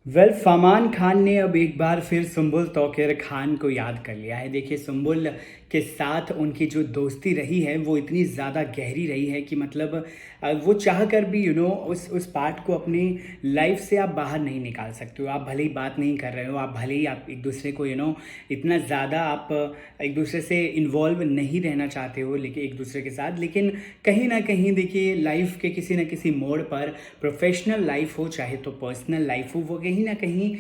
फरमान खान ने अब एक बार फिर सुम्बुल तौकीर खान को याद कर लिया है। देखिए, सुम्बुल के साथ उनकी जो दोस्ती रही है वो इतनी ज़्यादा गहरी रही है कि मतलब वो चाह कर भी उस पार्ट को अपनी लाइफ से आप बाहर नहीं निकाल सकते हो। आप भले ही बात नहीं कर रहे हो, आप भले ही आप एक दूसरे को इतना ज़्यादा आप एक दूसरे से इन्वॉल्व नहीं रहना चाहते हो, लेकिन एक दूसरे के साथ, लेकिन कहीं ना कहीं देखिए लाइफ के किसी न किसी मोड़ पर, प्रोफेशनल लाइफ हो चाहे तो पर्सनल लाइफ हो, वो कहीं ना कहीं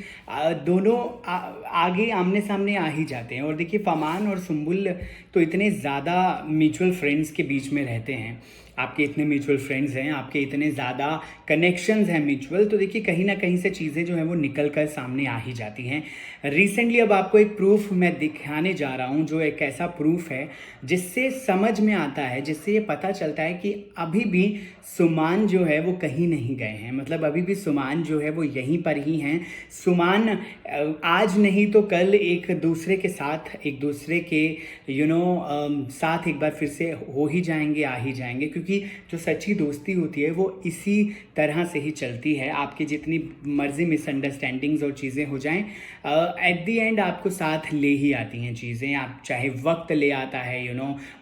दोनों आगे आमने सामने आ ही जाते हैं। और देखिए, फरमान और सुम्बुल तो इतने ज़्यादा म्यूचुअल फ्रेंड्स के बीच में रहते हैं, आपके इतने म्यूचुअल फ्रेंड्स हैं, आपके इतने ज़्यादा कनेक्शंस हैं म्यूचुअल, तो देखिए कहीं ना कहीं से चीज़ें जो हैं वो निकल कर सामने आ ही जाती हैं। रिसेंटली अब आपको एक प्रूफ मैं दिखाने जा रहा हूँ, जो एक ऐसा प्रूफ है जिससे समझ में आता है, जिससे ये पता चलता है कि अभी भी सुमान जो है वो कहीं नहीं गए हैं। मतलब अभी भी सुमान जो है वो यहीं पर ही हैं। सुमान आज नहीं तो कल एक दूसरे के साथ, एक दूसरे के साथ एक बार फिर से हो ही जाएंगे, आ ही जाएंगे, क्योंकि जो सच्ची दोस्ती होती है वो इसी तरह से ही चलती है। आपकी जितनी मर्जी मिसअंडरस्टैंडिंग्स और चीज़ें हो जाएं, एट दी एंड आपको साथ ले ही आती हैं चीज़ें। आप चाहे वक्त ले आता है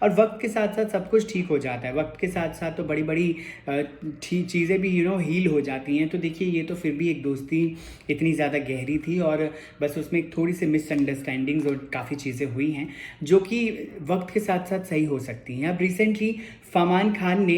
और वक्त के साथ साथ सब कुछ ठीक हो जाता है। वक्त के साथ साथ तो बड़ी बड़ी चीज़ें भी हील हो जाती हैं। तो देखिए, ये तो फिर भी एक दोस्ती इतनी ज़्यादा गहरी थी और बस उसमें एक थोड़ी सी मिसअंडरस्टैंडिंग्स और काफ़ी चीज़ें हुई हैं जो कि वक्त के साथ साथ सही हो सकती हैं। अब रिसेंटली फरमान खान ने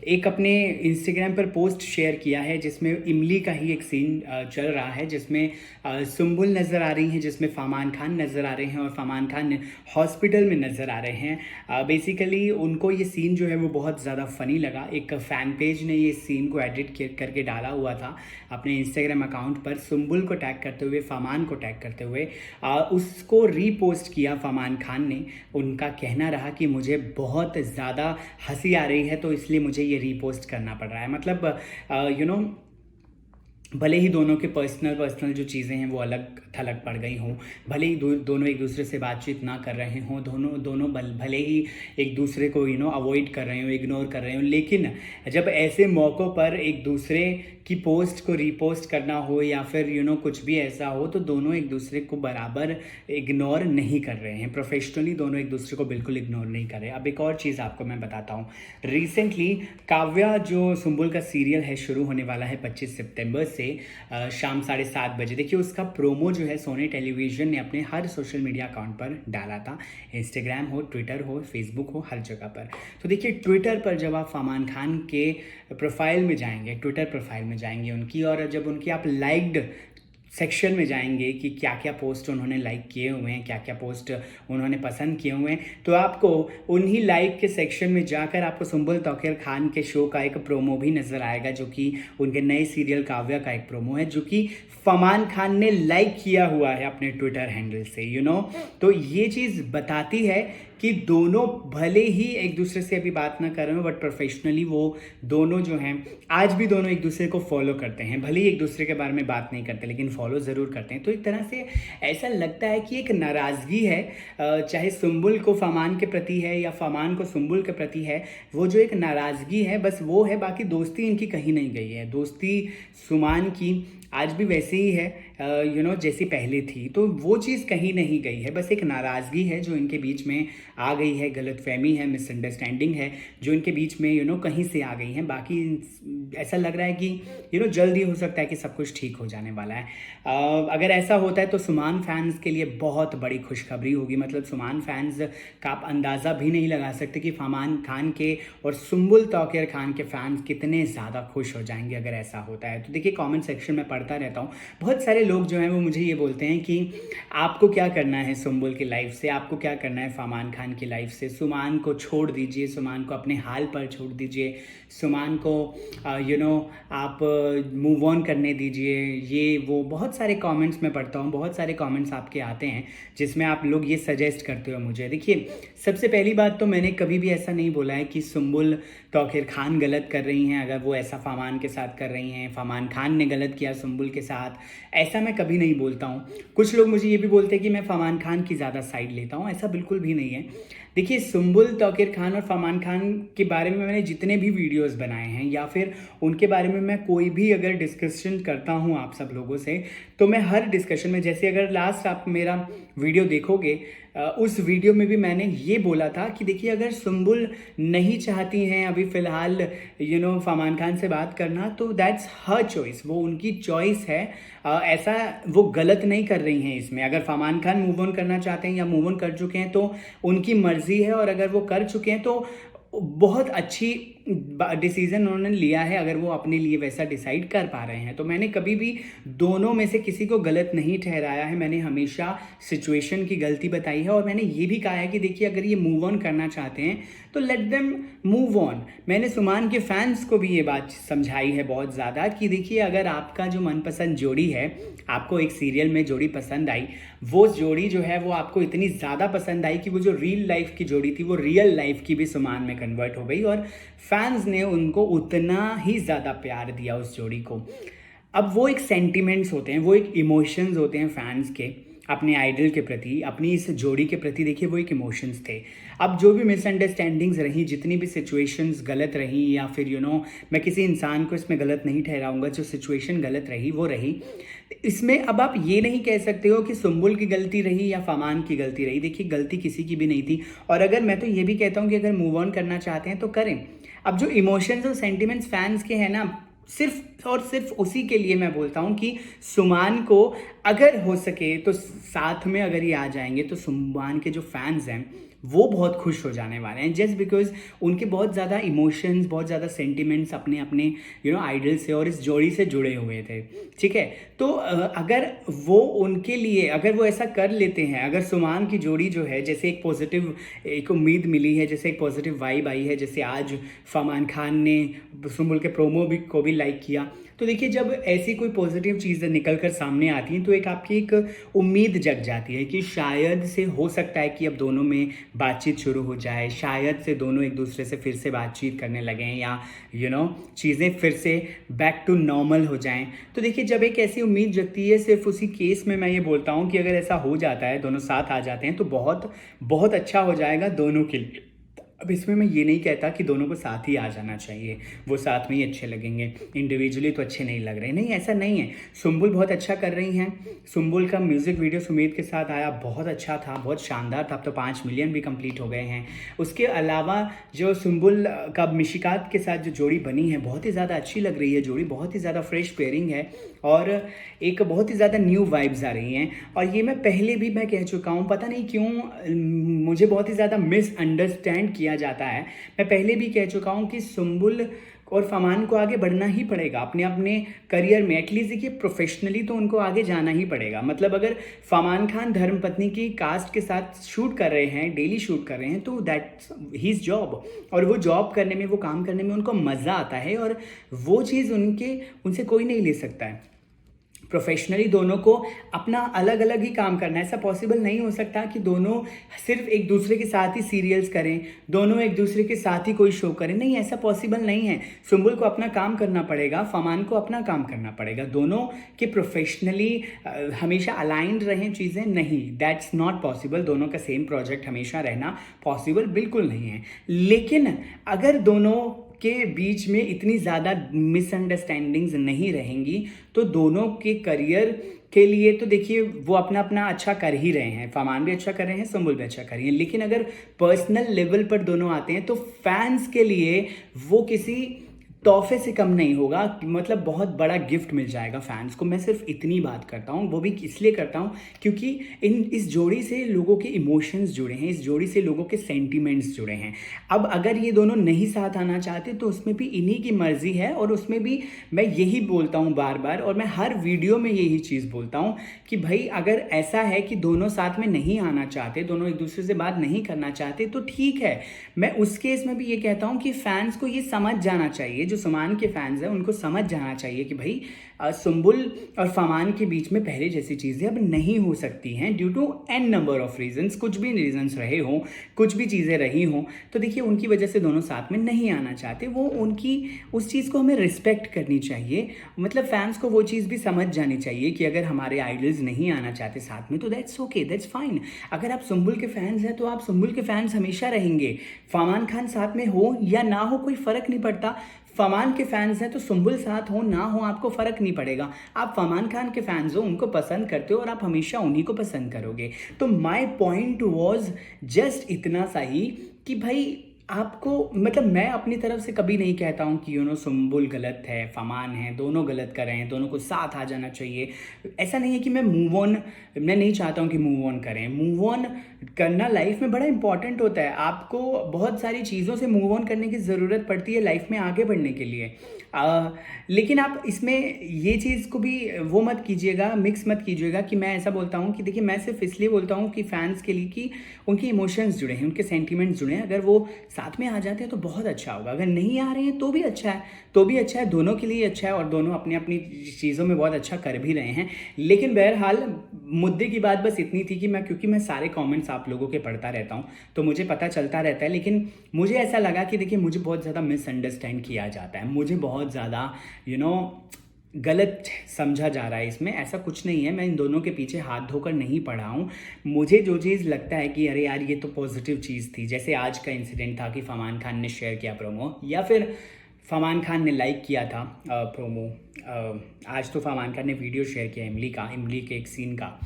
एक अपने इंस्टाग्राम पर पोस्ट शेयर किया है जिसमें इमली का ही एक सीन चल रहा है, जिसमें सुम्बुल नज़र आ रही हैं, जिसमें फरमान खान नज़र आ रहे हैं और फरमान खान हॉस्पिटल में नज़र आ रहे हैं। बेसिकली उनको ये सीन जो है वो बहुत ज़्यादा फ़नी लगा। एक फ़ैन पेज ने ये सीन को एडिट करके डाला हुआ था अपने इंस्टाग्राम अकाउंट पर, सुम्बुल को टैग करते हुए, फरमान को टैग करते हुए। उसको रीपोस्ट किया फरमान खान ने। उनका कहना रहा कि मुझे बहुत ज़्यादा हंसी आ रही है तो इसलिए मुझे ये रीपोस्ट करना पड़ रहा है। मतलब भले ही दोनों के पर्सनल जो चीज़ें हैं वो अलग थलग पड़ गई हों, भले ही दोनों एक दूसरे से बातचीत ना कर रहे हों, दोनों भले ही एक दूसरे को अवॉइड कर रहे हो, इग्नोर कर रहे हो, लेकिन जब ऐसे मौक़ों पर एक दूसरे की पोस्ट को रीपोस्ट करना हो या फिर कुछ भी ऐसा हो, तो दोनों एक दूसरे को बराबर इग्नोर नहीं कर रहे हैं। प्रोफेशनली दोनों एक दूसरे को बिल्कुल इग्नोर नहीं कर रहे। अब एक और चीज़ आपको मैं बताता हूँ। रिसेंटली काव्या, जो सुम्बुल का सीरियल है, शुरू होने वाला है 25 सितंबर से शाम 7:30 बजे। देखिए, उसका प्रोमो जो है सोनी टेलीविज़न ने अपने हर सोशल मीडिया अकाउंट पर डाला था, इंस्टाग्राम हो, ट्विटर हो, फेसबुक हो, हर जगह पर। तो देखिए, ट्विटर पर जब आप फरमान खान के प्रोफाइल में जाएंगे, ट्विटर प्रोफाइल में जाएंगे उनकी, और जब उनकी आप लाइक्ड सेक्शन में जाएंगे कि क्या क्या पोस्ट उन्होंने लाइक किए हुए हैं, क्या क्या पोस्ट उन्होंने पसंद किए हुए हैं, तो आपको उन्हीं लाइक के सेक्शन में जाकर आपको सुम्बुल तौकीर खान के शो का एक प्रोमो भी नज़र आएगा, जो कि उनके नए सीरियल काव्या का एक प्रोमो है, जो कि फरमान खान ने लाइक किया हुआ है अपने ट्विटर हैंडल से। तो ये चीज़ बताती है कि दोनों भले ही एक दूसरे से अभी बात ना कर रहे हो, बट प्रोफेशनली वो दोनों जो हैं आज भी दोनों एक दूसरे को फॉलो करते हैं। भले ही एक दूसरे के बारे में बात नहीं करते, लेकिन फॉलो ज़रूर करते हैं। तो एक तरह से ऐसा लगता है कि एक नाराज़गी है, चाहे सुम्बुल को फरमान के प्रति है या फरमान को सुम्बुल के प्रति है, वो जो एक नाराज़गी है बस वो है। बाकी दोस्ती इनकी कहीं नहीं गई है। दोस्ती सुमान की आज भी वैसे ही है जैसी पहले थी। तो वो चीज़ कहीं नहीं गई है, बस एक नाराज़गी है जो इनके बीच में आ गई है, गलतफहमी है, मिसअंडरस्टैंडिंग है जो इनके बीच में कहीं से आ गई है। बाकी ऐसा लग रहा है कि जल्द ही हो सकता है कि सब कुछ ठीक हो जाने वाला है। अगर ऐसा होता है तो सुमान फैंस के लिए बहुत बड़ी खुशखबरी होगी। मतलब सुमान फैंस का आप अंदाज़ा भी नहीं लगा सकते कि फरमान खान के और सुम्बुल तौकीर खान के फैंस कितने ज़्यादा खुश हो जाएंगे अगर ऐसा होता है। तो देखिए, कमेंट सेक्शन में पढ़ता रहता हूँ, बहुत सारे लोग जो हैं वो मुझे ये बोलते हैं कि आपको क्या करना है सुम्बुल की लाइफ से, आपको क्या करना है फरमान खान की लाइफ से, सुमान को छोड़ दीजिए, सुमान को अपने हाल पर छोड़ दीजिए, सुमान को आप मूव ऑन करने दीजिए। ये वो बहुत सारे कमेंट्स मैं पढ़ता हूँ, बहुत सारे कमेंट्स आपके आते हैं जिसमें आप लोग ये सजेस्ट करते हो मुझे। देखिए, सबसे पहली बात तो मैंने कभी भी ऐसा नहीं बोला है कि सुम्बुल तौकीर खान गलत कर रही हैं अगर वो ऐसा फरमान के साथ कर रही हैं, फरमान खान ने गलत किया सुम्बुल के साथ, ऐसा मैं कभी नहीं बोलता हूँ। कुछ लोग मुझे ये भी बोलते हैं कि मैं फरमान खान की ज़्यादा साइड लेता हूँ, ऐसा बिल्कुल भी नहीं है। देखिए, सुम्बुल तौकीर खान और फरमान खान के बारे में मैंने जितने भी वीडियोस बनाए हैं या फिर उनके बारे में मैं कोई भी अगर डिस्कशन करता हूं आप सब लोगों से, तो मैं हर डिस्कशन में, जैसे अगर लास्ट आप मेरा वीडियो देखोगे, उस वीडियो में भी मैंने ये बोला था कि देखिए, अगर सुम्बुल नहीं चाहती हैं अभी फ़िलहाल फरमान खान से बात करना, तो दैट्स हर चॉइस, वो उनकी चॉइस है। ऐसा वो गलत नहीं कर रही हैं इसमें। अगर फरमान खान मूव ऑन करना चाहते हैं या मूव ऑन कर चुके हैं तो उनकी मर्ज़ी है, और अगर वो कर चुके हैं तो बहुत अच्छी डिसीजन उन्होंने लिया है, अगर वो अपने लिए वैसा डिसाइड कर पा रहे हैं। तो मैंने कभी भी दोनों में से किसी को गलत नहीं ठहराया है, मैंने हमेशा सिचुएशन की गलती बताई है, और मैंने ये भी कहा है कि देखिए, अगर ये मूव ऑन करना चाहते हैं तो लेट देम मूव ऑन। मैंने सुमान के फैंस को भी ये बात समझाई है बहुत ज़्यादा कि देखिए, अगर आपका जो मनपसंद जोड़ी है, आपको एक सीरियल में जोड़ी पसंद आई, वो जोड़ी जो है वो आपको इतनी ज़्यादा पसंद आई कि वो जो रियल लाइफ की जोड़ी थी वो रियल लाइफ की भी सुमान में कन्वर्ट हो गई, और फैंस ने उनको उतना ही ज़्यादा प्यार दिया उस जोड़ी को। अब वो एक सेंटिमेंट्स होते हैं, वो एक इमोशंस होते हैं फैंस के अपने आइडल के प्रति, अपनी इस जोड़ी के प्रति। देखिए, वो एक इमोशंस थे। अब जो भी मिसअंडरस्टैंडिंग्स रही, जितनी भी सिचुएशंस गलत रही, या फिर मैं किसी इंसान को इसमें गलत नहीं ठहराऊंगा, जो सिचुएशन गलत रही वो रही। इसमें अब आप ये नहीं कह सकते हो कि सुम्बुल की गलती रही या फरमान की गलती रही। देखिए, गलती किसी की भी नहीं थी, और अगर मैं तो ये भी कहता हूँ कि अगर मूव ऑन करना चाहते हैं तो करें। अब जो इमोशंस और सेंटिमेंट्स फैंस के हैं ना, सिर्फ और सिर्फ उसी के लिए मैं बोलता हूँ कि सुमान को अगर हो सके तो साथ में अगर ये आ जाएंगे तो सुमान के जो फैंस हैं वो बहुत खुश हो जाने वाले हैं, जस्ट बिकॉज उनके बहुत ज़्यादा इमोशंस, बहुत ज़्यादा सेंटिमेंट्स अपने अपने आइडल से और इस जोड़ी से जुड़े हुए थे। ठीक है, तो अगर वो उनके लिए अगर वो ऐसा कर लेते हैं, अगर सुमान की जोड़ी जो है, जैसे एक पॉजिटिव एक उम्मीद मिली है, जैसे एक पॉजिटिव वाइब आई है, जैसे आज फरमान खान ने सुम्बुल के प्रोमो को भी लाइक किया, तो देखिए, जब ऐसी कोई पॉजिटिव चीज़ें निकल कर सामने आती हैं तो एक आपकी एक उम्मीद जग जाती है कि शायद से हो सकता है कि अब दोनों में बातचीत शुरू हो जाए, शायद से दोनों एक दूसरे से फिर से बातचीत करने लगें, या चीज़ें फिर से बैक टू नॉर्मल हो जाएं। तो देखिए, जब एक ऐसी उम्मीद जगती है, सिर्फ उसी केस में मैं ये बोलता हूँ कि अगर ऐसा हो जाता है, दोनों साथ आ जाते हैं, तो बहुत बहुत अच्छा हो जाएगा दोनों के लिए। अब इसमें मैं ये नहीं कहता कि दोनों को साथ ही आ जाना चाहिए, वो साथ में ही अच्छे लगेंगे, इंडिविजुअली तो अच्छे नहीं लग रहे, नहीं, ऐसा नहीं है। सुम्बुल बहुत अच्छा कर रही हैं। सुम्बुल का म्यूज़िक वीडियो सुमीत के साथ आया, बहुत अच्छा था, बहुत शानदार था। अब तो 5 मिलियन भी कंप्लीट हो गए हैं। उसके अलावा जो सुम्बुल का मिशिकात के साथ जो जोड़ी बनी है, बहुत ही ज़्यादा अच्छी लग रही है जोड़ी, बहुत ही ज़्यादा फ्रेश पेयरिंग है, और एक बहुत ही ज़्यादा न्यू वाइब्स आ रही हैं। और ये मैं पहले भी मैं कह चुका हूँ, पता नहीं क्यों मुझे बहुत ही ज़्यादा मिसअंडरस्टैंड किया जाता है। मैं पहले भी कह चुका हूँ कि सुम्बुल और फरमान को आगे बढ़ना ही पड़ेगा अपने अपने करियर में। एटलीस्ट देखिए, प्रोफेशनली तो उनको आगे जाना ही पड़ेगा। मतलब अगर फरमान खान धर्मपत्नी की कास्ट के साथ शूट कर रहे हैं, डेली शूट कर रहे हैं, तो दैट्स हीज जॉब, और वो जॉब करने में, वो काम करने में उनको मज़ा आता है, और वो चीज़ उनसे कोई नहीं ले सकता है। प्रोफेशनली दोनों को अपना अलग अलग ही काम करना है। ऐसा पॉसिबल नहीं हो सकता कि दोनों सिर्फ एक दूसरे के साथ ही सीरियल्स करें, दोनों एक दूसरे के साथ ही कोई शो करें, नहीं, ऐसा पॉसिबल नहीं है। सुम्बुल को अपना काम करना पड़ेगा, फरमान को अपना काम करना पड़ेगा, दोनों के प्रोफेशनली हमेशा अलाइंड रहें चीज़ें, नहीं, दैट्स नॉट पॉसिबल। दोनों का सेम प्रोजेक्ट हमेशा रहना पॉसिबल बिल्कुल नहीं है। लेकिन अगर दोनों के बीच में इतनी ज़्यादा मिसअंडरस्टैंडिंग्स नहीं रहेंगी तो दोनों के करियर के लिए तो देखिए, वो अपना अपना अच्छा कर ही रहे हैं, फरमान भी अच्छा कर रहे हैं, सुम्बुल भी अच्छा कर रही हैं। लेकिन अगर पर्सनल लेवल पर दोनों आते हैं तो फैंस के लिए वो किसी तोहफे से कम नहीं होगा, मतलब बहुत बड़ा गिफ्ट मिल जाएगा फैंस को। मैं सिर्फ इतनी बात करता हूँ, वो भी इसलिए करता हूँ क्योंकि इस जोड़ी से लोगों के इमोशंस जुड़े हैं, इस जोड़ी से लोगों के सेंटिमेंट्स जुड़े हैं। अब अगर ये दोनों नहीं साथ आना चाहते तो उसमें भी इन्हीं की मर्जी है, और उसमें भी मैं यही बोलता हूँ बार बार, और मैं हर वीडियो में यही चीज़ बोलता हूँ कि भाई, अगर ऐसा है कि दोनों साथ में नहीं आना चाहते, दोनों एक दूसरे से बात नहीं करना चाहते, तो ठीक है। मैं उस केस में भी ये कहता हूँ कि फैंस को ये समझ जाना चाहिए, जो समान के फैंस हैं उनको समझ जाना चाहिए कि भाई सुम्बुल और फमान के बीच में पहले जैसी चीज़ें अब नहीं हो सकती हैं due to an number of reasons. कुछ भी रीजंस रहे हों, कुछ भी चीज़ें रही हों, तो देखिए उनकी वजह से दोनों साथ में नहीं आना चाहते। वो उनकी उस चीज़ को हमें रिस्पेक्ट करनी चाहिए। मतलब फैंस को वो चीज़ भी समझ जानी चाहिए कि अगर हमारे आइडल्स नहीं आना चाहते साथ में तो दैट्स ओके, दैट्स फाइन। अगर आप सुम्बुल के फैंस हैं तो आप सुम्बुल के फैंस हमेशा रहेंगे। फरमान खान साथ में हो या ना हो कोई फ़र्क नहीं पड़ता। फरमान के फैंस हैं तो सुम्बुल साथ हो ना हो आपको फ़र्क नहीं पड़ेगा। आप फरमान खान के फैंस हो, उनको पसंद करते हो और आप हमेशा उन्हीं को पसंद करोगे। तो माय पॉइंट वाज जस्ट इतना सा ही कि भाई आपको मतलब मैं अपनी तरफ से कभी नहीं कहता हूँ कि सुम्बुल गलत है, फमान है, दोनों गलत कर रहे हैं, दोनों को साथ आ जाना चाहिए। ऐसा नहीं है कि मैं नहीं चाहता हूँ कि मूव ऑन करें। मूव ऑन करना लाइफ में बड़ा इंपॉर्टेंट होता है। आपको बहुत सारी चीज़ों से मूव ऑन करने की ज़रूरत पड़ती है लाइफ में आगे बढ़ने के लिए। लेकिन आप इसमें ये चीज़ को भी वो मत कीजिएगा, मिक्स मत कीजिएगा कि मैं ऐसा बोलता हूँ कि देखिए मैं सिर्फ इसलिए बोलता हूँ कि फैंस के लिए कि उनके इमोशंस जुड़े हैं, उनके सेंटिमेंट्स जुड़े हैं। अगर वो साथ में आ जाते हैं तो बहुत अच्छा होगा, अगर नहीं आ रहे हैं तो भी अच्छा है, दोनों के लिए अच्छा है और दोनों अपनी अपनी चीज़ों में बहुत अच्छा कर भी रहे हैं। लेकिन बहरहाल मुद्दे की बात बस इतनी थी कि क्योंकि मैं सारे कमेंट्स आप लोगों के पढ़ता रहता हूँ तो मुझे पता चलता रहता है। लेकिन मुझे ऐसा लगा कि देखिए मुझे बहुत ज़्यादा मिसअंडरस्टैंड किया जाता है, मुझे बहुत ज़्यादा गलत समझा जा रहा है। इसमें ऐसा कुछ नहीं है, मैं इन दोनों के पीछे हाथ धोकर नहीं पड़ा हूँ। मुझे जो चीज़ लगता है कि अरे यार ये तो पॉजिटिव चीज़ थी, जैसे आज का इंसिडेंट था कि फरमान खान ने शेयर किया प्रोमो या फिर फरमान खान ने लाइक किया था प्रोमो। आज तो फरमान खान ने वीडियो शेयर किया इमली के एक सीन का।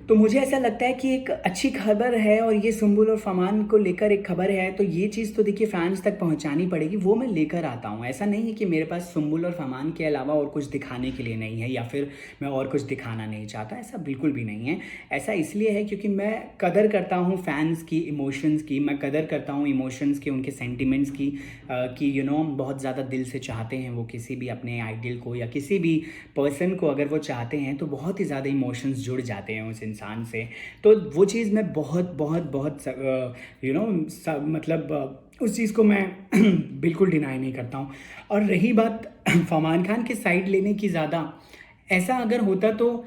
तो मुझे ऐसा लगता है कि एक अच्छी खबर है और ये सुम्बुल और फरमान को लेकर एक खबर है, तो ये चीज़ तो देखिए फैंस तक पहुंचानी पड़ेगी, वो मैं लेकर आता हूं। ऐसा नहीं है कि मेरे पास सुम्बुल और फरमान के अलावा और कुछ दिखाने के लिए नहीं है या फिर मैं और कुछ दिखाना नहीं चाहता, ऐसा बिल्कुल भी नहीं है। ऐसा इसलिए है क्योंकि मैं कदर करता हूँ फैंस की इमोशंस की, मैं कदर करता हूँ इमोशंस की, उनके सेंटिमेंट्स की कि बहुत ज़्यादा दिल से चाहते हैं वो किसी भी अपने आइडियल को या किसी भी पर्सन को। अगर वो चाहते हैं तो बहुत ही ज़्यादा इमोशंस जुड़ जाते हैं उस इंसान से। तो वो चीज़ मैं बहुत बहुत बहुत मतलब उस चीज़ को मैं बिल्कुल डिनाई नहीं करता हूँ। और रही बात फरमान खान के साइड लेने की, ज़्यादा ऐसा अगर होता तो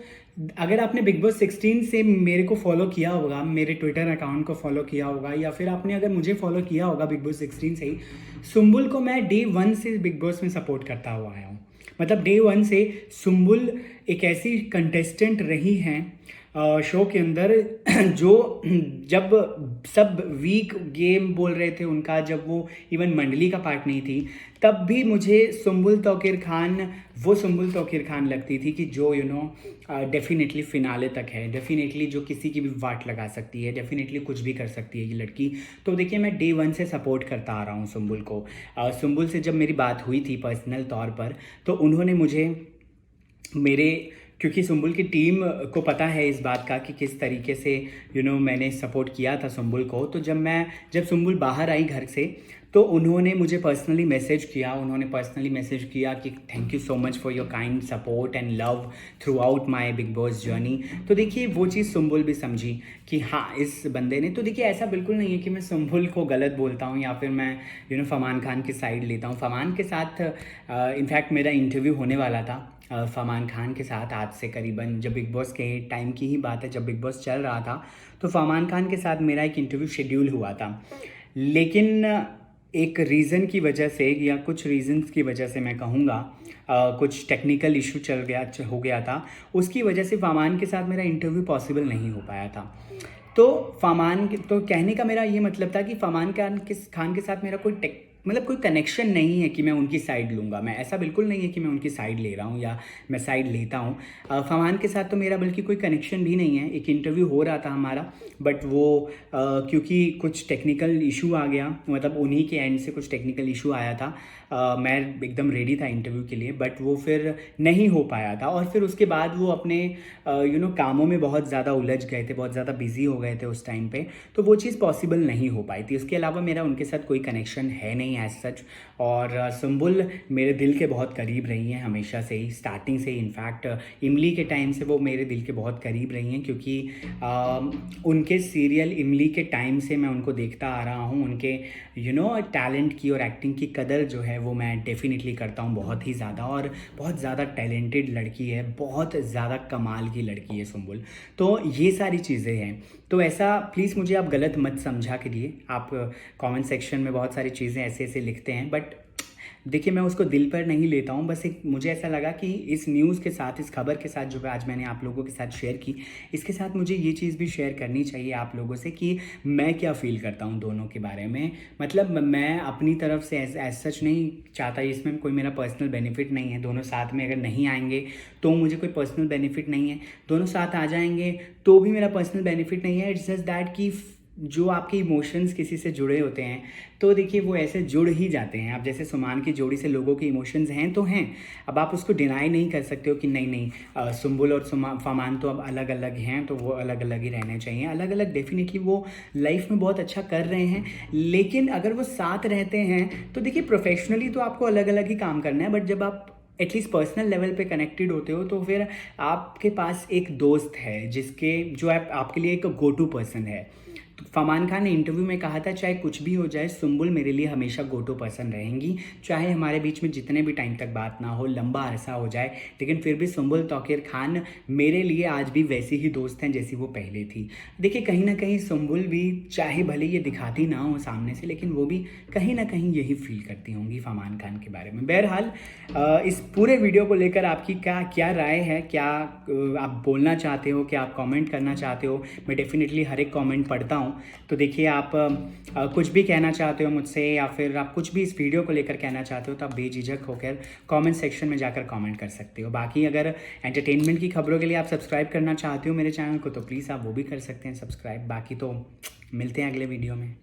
अगर आपने बिग बॉस 16 से मेरे को फॉलो किया होगा, मेरे ट्विटर अकाउंट को फॉलो किया होगा या फिर आपने अगर मुझे फॉलो किया होगा बिग बॉस 16 से ही, सुम्बुल को मैं डे 1 से बिग बॉस में सपोर्ट करता हुआ आया हूँ। मतलब डे 1 से सुम्बुल एक ऐसी कंटेस्टेंट रही हैं शो के अंदर जो जब सब वीक गेम बोल रहे थे उनका, जब वो इवन मंडली का पार्ट नहीं थी, तब भी मुझे सुम्बुल तौकीर खान लगती थी कि जो डेफिनेटली फिनाले तक है, डेफिनेटली जो किसी की भी वाट लगा सकती है, डेफिनेटली कुछ भी कर सकती है ये लड़की। तो देखिए मैं डे 1 से सपोर्ट करता आ रहा हूँ सुम्बुल को। सुम्बुल से जब मेरी बात हुई थी पर्सनल तौर पर तो उन्होंने मुझे क्योंकि सुम्बुल की टीम को पता है इस बात का कि किस तरीके से मैंने सपोर्ट किया था सुम्बुल को। तो जब सुम्बुल बाहर आई घर से तो उन्होंने मुझे पर्सनली मैसेज किया कि thank you so much for your kind support and love through out my big boss journey. तो देखिए वो चीज़ सुम्बुल भी समझी कि हाँ इस बंदे ने, तो देखिए ऐसा बिल्कुल नहीं है कि मैं सुम्बुल को गलत बोलता हूँ या फिर मैं फरमान खान की साइड लेता हूँ। फरमान के साथ इनफैक्ट मेरा इंटरव्यू होने वाला था फरमान खान के साथ आज से करीबन, जब बिग बॉस के टाइम की ही बात है, जब बिग बॉस चल रहा था तो फरमान खान के साथ मेरा एक इंटरव्यू शेड्यूल हुआ था। लेकिन एक रीज़न की वजह से या कुछ रीज़न्स की वजह से मैं कहूँगा कुछ टेक्निकल इशू हो गया था, उसकी वजह से फरमान के साथ मेरा इंटरव्यू पॉसिबल नहीं हो पाया था। तो कहने का मेरा ये मतलब था कि फरमान खान के साथ मेरा कोई कनेक्शन नहीं है कि मैं उनकी साइड लूँगा। मैं ऐसा बिल्कुल नहीं है कि मैं उनकी साइड ले रहा हूँ या मैं साइड लेता हूँ। फरमान के साथ तो मेरा बल्कि कोई कनेक्शन भी नहीं है। एक इंटरव्यू हो रहा था हमारा, बट वो क्योंकि कुछ टेक्निकल इशू आ गया, मतलब उन्हीं के एंड से कुछ टेक्निकल इशू आया था। मैं एकदम रेडी था इंटरव्यू के लिए, बट वो फिर नहीं हो पाया था। और फिर उसके बाद वो अपने कामों में बहुत ज़्यादा उलझ गए थे, बहुत ज़्यादा बिजी हो गए थे उस टाइम पे, तो वो चीज़ पॉसिबल नहीं हो पाई थी। उसके अलावा मेरा उनके साथ कोई कनेक्शन है नहीं एज सच। और सुम्बुल मेरे दिल के बहुत करीब रही हैं हमेशा से ही, स्टार्टिंग से ही। इनफैक्ट इमली के टाइम से वो मेरे दिल के बहुत करीब रही हैं, क्योंकि उनके सीरियल इमली के टाइम से मैं उनको देखता आ रहा हूँ। उनके टैलेंट की और एक्टिंग की कदर जो है वो मैं डेफिनेटली करता हूँ बहुत ही ज़्यादा, और बहुत ज़्यादा टैलेंटेड लड़की है, बहुत ज़्यादा कमाल की लड़की है सुम्बुल। तो ये सारी चीज़ें हैं। तो ऐसा प्लीज़ मुझे आप गलत मत समझा करिए। आप कमेंट सेक्शन में बहुत सारी चीज़ें ऐसे ऐसे लिखते हैं, बट देखिए मैं उसको दिल पर नहीं लेता हूँ। बस एक मुझे ऐसा लगा कि इस न्यूज़ के साथ, इस खबर के साथ जो आज मैंने आप लोगों के साथ शेयर की, इसके साथ मुझे ये चीज़ भी शेयर करनी चाहिए आप लोगों से कि मैं क्या फ़ील करता हूँ दोनों के बारे में। मतलब मैं अपनी तरफ से एज सच नहीं चाहता, इसमें कोई मेरा पर्सनल बेनिफिट नहीं है। दोनों साथ में अगर नहीं आएंगे तो मुझे कोई पर्सनल बेनिफिट नहीं है, दोनों साथ आ जाएंगे तो भी मेरा पर्सनल बेनिफिट नहीं है। इट्स जस्ट दैट कि जो आपके इमोशंस किसी से जुड़े होते हैं तो देखिए वो ऐसे जुड़ ही जाते हैं। अब जैसे सुमान की जोड़ी से लोगों के इमोशंस हैं तो हैं, अब आप उसको डिनाई नहीं कर सकते हो कि नहीं नहीं सुम्बुल और फमान तो अब अलग अलग हैं तो वो अलग अलग ही रहने चाहिए। अलग अलग डेफिनेटली वो लाइफ में बहुत अच्छा कर रहे हैं, लेकिन अगर वो साथ रहते हैं तो देखिए प्रोफेशनली तो आपको अलग अलग ही काम करना है, बट जब आप एटलीस्ट पर्सनल लेवल पे कनेक्टेड होते हो तो फिर आपके पास एक दोस्त है जिसके जो आपके लिए एक गो टू पर्सन है। तो फरमान खान ने इंटरव्यू में कहा था चाहे कुछ भी हो जाए सुम्बुल मेरे लिए हमेशा गो टू पर्सन रहेंगी, चाहे हमारे बीच में जितने भी टाइम तक बात ना हो, लंबा अरसा हो जाए, लेकिन फिर भी सुम्बुल तौकीर खान मेरे लिए आज भी वैसी ही दोस्त हैं जैसी वो पहले थी। देखिए कहीं ना कहीं सुम्बुल भी, चाहे भले ये दिखाती ना हो सामने से, लेकिन वो भी कहीं ना कहीं यही फील करती होंगी फरमान खान के बारे में। बहरहाल इस पूरे वीडियो को लेकर आपकी क्या राय है, क्या आप बोलना चाहते हो, क्या आप कमेंट करना चाहते हो? मैं डेफिनेटली हर एक कमेंट पढ़ता हूँ। तो देखिए आप कुछ भी कहना चाहते हो मुझसे, या फिर आप कुछ भी इस वीडियो को लेकर कहना चाहते हो तो आप बेझिझक होकर कमेंट सेक्शन में जाकर कमेंट कर सकते हो। बाकी अगर एंटरटेनमेंट की खबरों के लिए आप सब्सक्राइब करना चाहते हो मेरे चैनल को तो प्लीज़ आप वो भी कर सकते हैं सब्सक्राइब। बाकी तो मिलते हैं अगले वीडियो में।